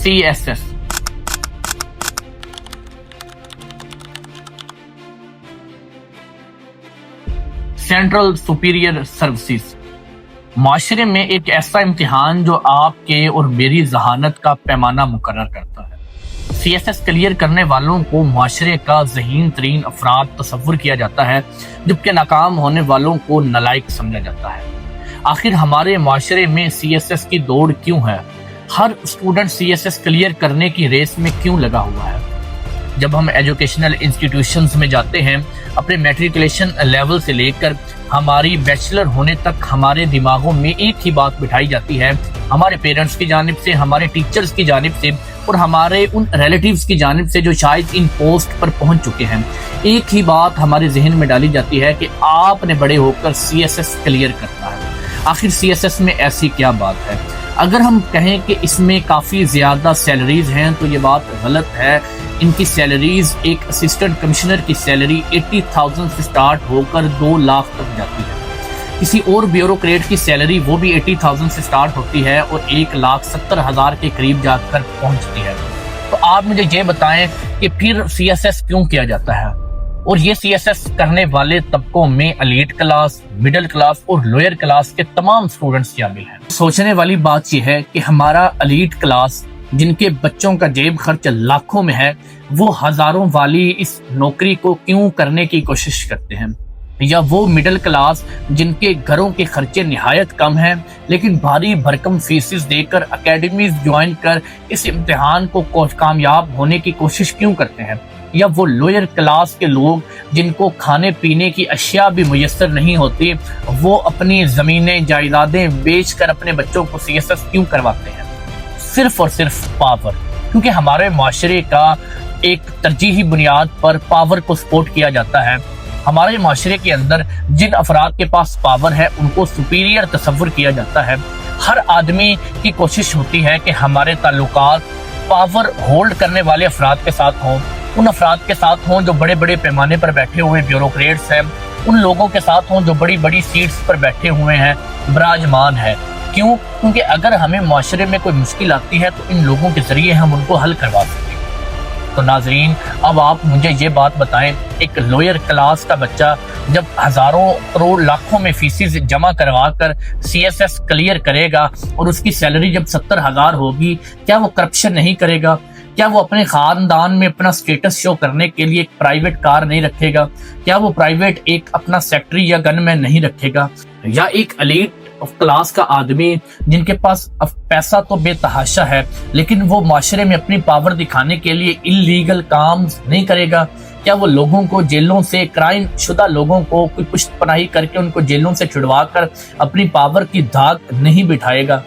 CSS central superior services माशरे में एक ऐसा इम्तिहान जो आपके और मेरी जहानत का पैमाना मुकर्रर करता है। CSS क्लियर करने वालों को माशरे का ज़हीन तरीन अफराद तस्वुर किया जाता है, जबकि नाकाम होने वालों को नालायक समझा जाता है। आखिर हमारे माशरे में CSS की दौड़ क्यों है? हर स्टूडेंट CSS क्लियर करने की रेस में क्यों लगा हुआ है? जब हम एजुकेशनल इंस्टीट्यूशंस में जाते हैं, अपने मैट्रिकुलेशन लेवल से लेकर हमारी बैचलर होने तक हमारे दिमागों में एक ही बात बिठाई जाती है, हमारे पेरेंट्स की जानिब से, हमारे टीचर्स की जानिब से और हमारे उन रिलेटिव्स की जानिब से जो शायद इन पोस्ट पर पहुंच चुके हैं। एक ही बात हमारे जहन में डाली जाती है कि आपने बड़े होकर CSS क्लियर करना है। आखिर CSS में ऐसी क्या बात है? अगर हम कहें कि इसमें काफ़ी ज़्यादा सैलरीज हैं तो ये बात गलत है। इनकी सैलरीज एक असिस्टेंट कमिश्नर की सैलरी 80,000 से स्टार्ट होकर 2 लाख तक जाती है। किसी और ब्यूरोक्रेट की सैलरी वो भी 80,000 से स्टार्ट होती है और 1,70,000 के करीब जाकर पहुंचती है। तो आप मुझे ये बताएं कि फिर CSS क्यों किया जाता है? और ये CSS करने वाले तबकों में एलीट क्लास, मिडिल क्लास और लोअर क्लास के तमाम स्टूडेंट्स शामिल हैं। सोचने वाली बात यह है कि हमारा एलीट क्लास, जिनके बच्चों का जेब खर्च लाखों में है, वो हजारों वाली इस नौकरी को क्यों करने की कोशिश करते हैं? या वो मिडिल क्लास जिनके घरों के खर्चे निहायत कम हैं लेकिन भारी भरकम फीसेस देकर एकेडमीज ज्वाइन कर इस इम्तिहान को कामयाब होने की कोशिश क्यों करते हैं? या वो लोअर क्लास के लोग जिनको खाने पीने की अशिया भी मुयस्सर नहीं होती, वो अपनी ज़मीनें जायदादें बेच कर अपने बच्चों को CSS क्यों करवाते हैं? सिर्फ और सिर्फ पावर, क्योंकि हमारे माशरे का एक तरजीही बुनियाद पर पावर को सपोर्ट किया जाता है। हमारे माशरे के अंदर जिन अफराद के पास पावर है उनको सुपीरियर तस्वुर किया जाता है। हर आदमी की कोशिश होती है कि हमारे ताल्लुकात पावर होल्ड करने वाले अफराद के साथ हों, उन अफराद के साथ हों जो बड़े बड़े पैमाने पर बैठे हुए ब्यूरोक्रेट्स हैं, उन लोगों के साथ हों जो बड़ी बड़ी सीट्स पर बैठे हुए हैं, विराजमान है। क्यों? क्योंकि अगर हमें माशरे में कोई मुश्किल आती है तो इन लोगों के जरिए हम उनको हल करवा सकते हैं। तो नाजरीन, अब आप मुझे ये बात बताएं, एक लोअर क्लास का बच्चा जब हजारों करोड़ लाखों में फीसेस जमा करवा कर CSS क्लियर करेगा और उसकी सैलरी जब 70,000 होगी, क्या वो करप्शन नहीं करेगा? क्या वो अपने खानदान में अपना स्टेटस शो करने के लिए एक प्राइवेट कार नहीं रखेगा? क्या वो प्राइवेट एक अपना सेक्रेटरी या गनमैन नहीं रखेगा? या एक एलीट क्लास का आदमी जिनके पास पैसा तो बेतहाशा है लेकिन वो माशरे में अपनी पावर दिखाने के लिए इल्लीगल काम नहीं करेगा? क्या वो लोगों को जेलों से, क्राइम शुदा लोगों को कोई पुश्त पनाही करके उनको जेलों से छुड़वा कर अपनी पावर की धाक नहीं बिठाएगा?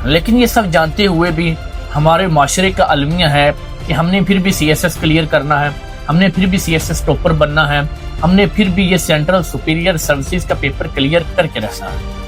लेकिन ये सब जानते हुए भी हमारे माशरे का अलमिया है कि हमने फिर भी CSS क्लियर करना है, हमने फिर भी CSS टॉपर बनना है, हमने फिर भी ये सेंट्रल सुपीरियर सर्विसेज का पेपर क्लियर करके रहना है।